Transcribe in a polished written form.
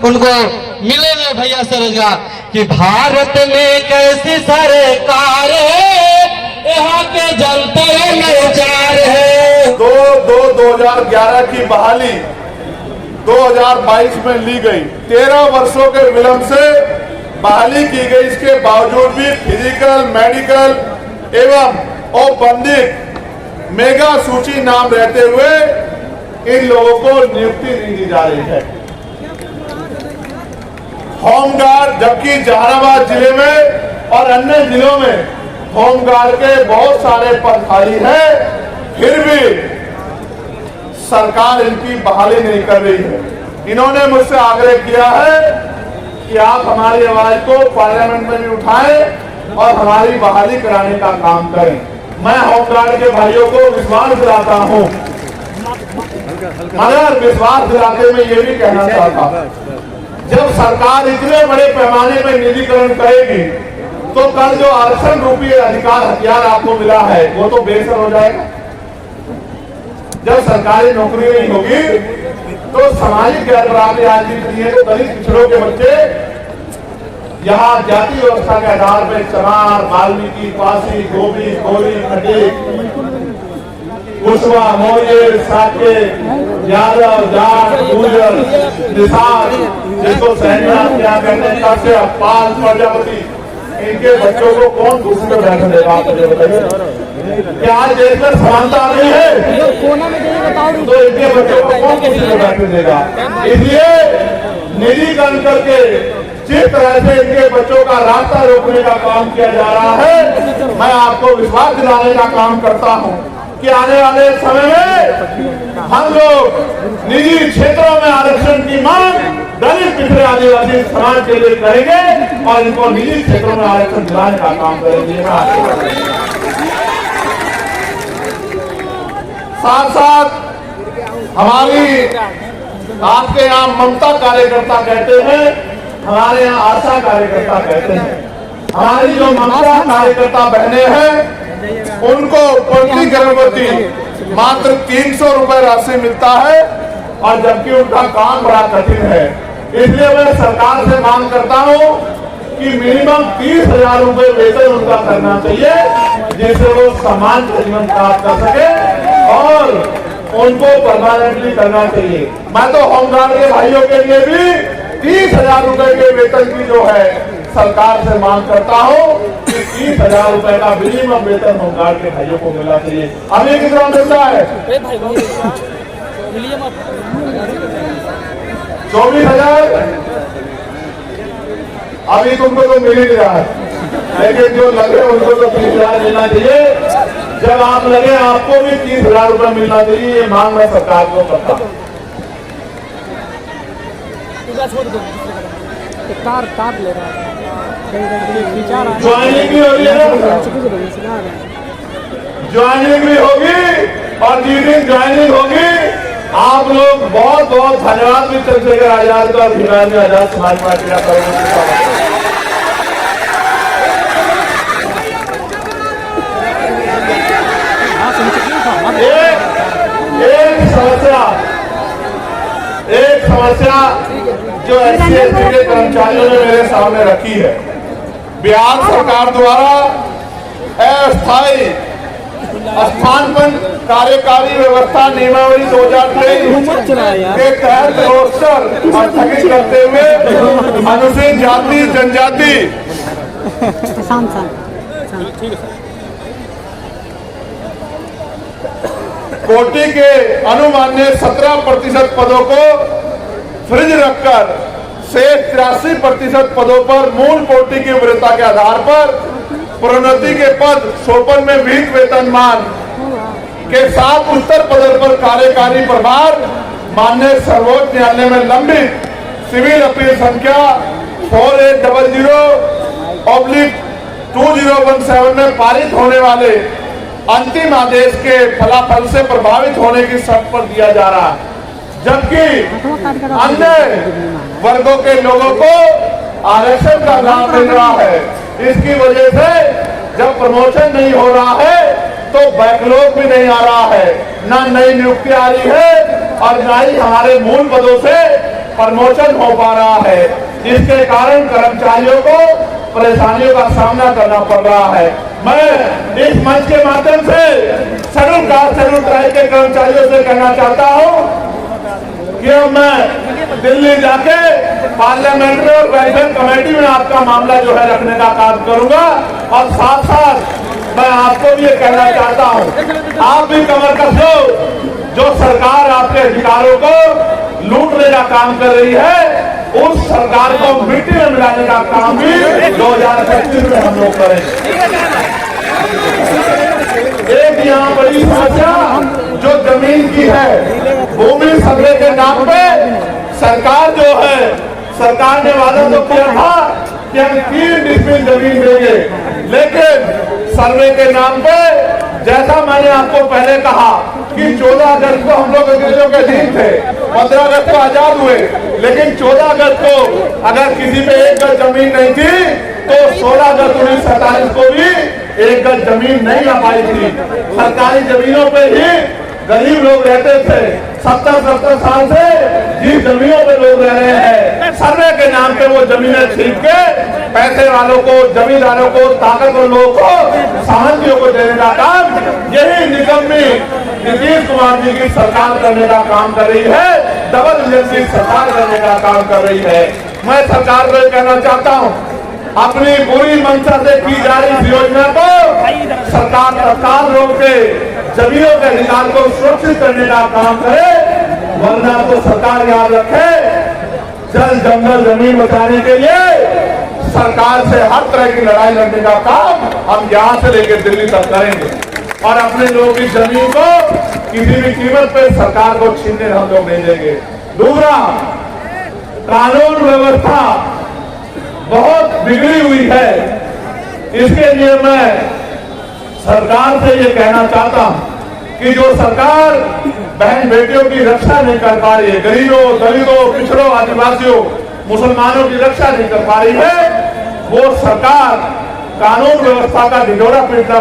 उनको मिलेगा भैया से रोजगार। कि भारत में कैसी सरकार है, यहाँ के जनता लाचार है। 2011 की बहाली 2022 में ली गई, 13 वर्षों के विलंब से बहाली की गई। इसके बावजूद भी फिजिकल, मेडिकल एवं औपबंधिक मेगा सूची नाम रहते हुए इन लोगों को नियुक्ति नहीं दी जा रही है। होमगार्ड, जबकि जहानाबाद जिले में और अन्य जिलों में होमगार्ड के बहुत सारे पद खाली हैं, फिर भी सरकार इनकी बहाली नहीं कर रही है। इन्होंने मुझसे आग्रह किया है कि आप हमारी आवाज को पार्लियामेंट में भी उठाएं और हमारी बहाली कराने का काम करें। मैं होमगार्ड के भाइयों को विश्वास दिलाता हूं, मगर विश्वास दिलाते में ये भी कहना चाहता, जब सरकार इतने बड़े पैमाने पर निजीकरण करेगी तो कल जो आरक्षण रूपी अधिकार हथियार आपको मिला है वो तो बेअसर हो जाएगा। जब सरकारी नौकरी नहीं होगी तो सामाजिक गैर बराबरी आज भी है। तो दलित पिछड़ों के बच्चे यहाँ जाति व्यवस्था के आधार पर चमार, वाल्मीकि, पासी, गोभी, कोली, खटी, कुशवा, मौर्य, साके, यादव, जाट, गुर्जर, निषाद, जिसको सैन्यनाथ क्या कहते हैं, कश्यप, पाल, प्रजापति, इनके बच्चों को कौन कुर्सी में बैठने देगा? आप मुझे बताइए। क्या आज देश में समानता नहीं है तो इनके बच्चों को कौन कुर्सी में बैठने देगा? इसलिए निजीकरण करके जिस तरह से इनके बच्चों का रास्ता रोकने का काम किया जा रहा है, मैं आपको विश्वास दिलाने का काम करता हूं कि आने वाले समय में हम लोग निजी क्षेत्रों में आरक्षण की मांग दलित, पिछड़े, आदिवासी समाज के लिए करेंगे और इनको निजी क्षेत्रों में आरक्षण दिलाने का काम करेंगे। साथ साथ हमारी आपके यहाँ ममता कार्यकर्ता कहते हैं, हमारे यहाँ आशा कार्यकर्ता कहते हैं। हमारी जो ममता कार्यकर्ता बहनें हैं उनको प्रति गर्भवती मात्र 300 रुपए राशि मिलता है और जबकि उनका काम बड़ा कठिन है। इसलिए मैं सरकार से मांग करता हूं कि मिनिमम 30,000 रुपए वेतन उनका करना चाहिए, जिससे वो सम्मान का जीवन प्राप्त कर सके और उनको परमानेंटली करना चाहिए। मैं तो होमगार्ड के भाइयों के लिए भी 30,000 रुपए के वेतन की जो है सरकार से मांग करता हूं कि 30,000 रुपए का मिनिमम वेतन होमगार्ड के भाइयों को मिलना चाहिए। अभी कितना मिलता है? 24,000। अभी तुमको तो मिल ही नहीं रहा है, लेकिन जो लगे उनको तो 30,000 मिलना चाहिए। जब आप लगे आपको भी 30,000 रुपए मिलना चाहिए, ये मांग मैं सरकार को करता हूं। तार ले रहा है, ज्वाइनिंग भी हो रही है, ज्वाइनिंग भी होगी और जिस दिन ज्वाइनिंग होगी आप लोग बहुत बहुत धन्यवाद भी चंद्रशेखर आजाद का, भीमराव आजाद समाज पार्टी का करेंगे। एक समस्या जो SC/ST के कर्मचारियों ने मेरे सामने रखी है, बिहार सरकार द्वारा अस्थायी स्थानांतरण कार्यकारी व्यवस्था नियमावली 2023 के तहत रोस्टर स्थगित करते हुए अनुसूचित जाति जनजाति कोटि के अनुमान्य 17% पदों को फ्रिज रखकर शेष 83% पदों पर मूल कोटि की वरीयता के आधार पर प्रोन्नति के पद सोपन में विहित वेतनमान के साथ उत्तर पदों पर कार्यकारी प्रभार माननीय सर्वोच्च न्यायालय में लंबित सिविल अपील संख्या 4800/2017 में पारित होने वाले अंतिम आदेश के फलाफल से प्रभावित होने की शर्त पर दिया जा रहा है, जबकि अन्य वर्गों के लोगों को आरक्षण का लाभ मिल रहा है। इसकी वजह से जब प्रमोशन नहीं हो रहा है तो बैकलॉग भी नहीं आ रहा है, ना नई नियुक्ति आ रही है और ना ही हमारे मूल पदों से प्रमोशन हो पा रहा है, जिसके कारण कर्मचारियों को परेशानियों का सामना करना पड़ रहा है। मैं इस मंच के माध्यम से शेड्यूल कास्ट शेड्यूल ट्राइब के कर्मचारियों से कहना चाहता हूं कि अब मैं दिल्ली जाके पार्लियामेंट्री और वेलफेयर कमेटी में आपका मामला जो है रखने का काम करूंगा। और साथ साथ मैं आपको भी ये कहना चाहता हूं, आप भी कमर कस लो। जो सरकार आपके अधिकारों को लूटने का काम कर रही है, उस सरकार को मिट्टी में मिलाने का काम भी 2025 में हम लोग करेंगे। एक यहाँ बड़ी समस्या जो जमीन की है, भूमि सर्वे के नाम पे सरकार जो है, सरकार ने वादा तो किया था कि हम 3 डिसमिल जमीन देंगे, लेकिन सर्वे के नाम पे, जैसा मैंने आपको पहले कहा कि 14 अगस्त को हम लोग अंग्रेजों के अधीन थे, 15 अगस्त को आजाद हुए, लेकिन 14 अगस्त को अगर किसी पे 1 गज जमीन नहीं थी तो 16 अगस्त 1947 को भी 1 गज जमीन नहीं आ पाई थी। सरकारी जमीनों पे ही गरीब लोग रहते थे। 70 साल से जिस जमीनों पे लोग रह रहे हैं, सर्वे के नाम पे वो जमीनें छीन के पैसे वालों को, जमींदारों को, ताकतवर लोगों को, सामंतियों को देने का काम यही निकम्मी नीतीश कुमार जी की सरकार करने का काम कर रही है, डबल इंजन की सरकार करने का काम कर रही है। मैं सरकार को कहना चाहता हूँ, अपनी बुरी मंशा से की जा रही इस योजना को सरकार तत्काल रोक के जमीनों के अधिकार को सुरक्षित करने का काम करे, वरना तो सरकार याद रखे, जल जंगल जमीन बचाने के लिए सरकार से हर तरह की लड़ाई लड़ने का काम हम यहाँ से लेकर दिल्ली तक करेंगे और अपने लोगों की जमीन को किसी भी कीमत पे सरकार को छीनने हम लोग नहीं देंगे। दूसरा, कानून व्यवस्था बहुत बिगड़ी हुई है, इसके लिए मैं सरकार से ये कहना चाहता हूं कि जो सरकार बहन बेटियों की रक्षा नहीं कर पा रही है, गरीबों, दलितों, पिछड़ों, आदिवासियों, मुसलमानों की रक्षा नहीं कर पा रही है, वो सरकार कानून व्यवस्था का ढिंढोरा पीटना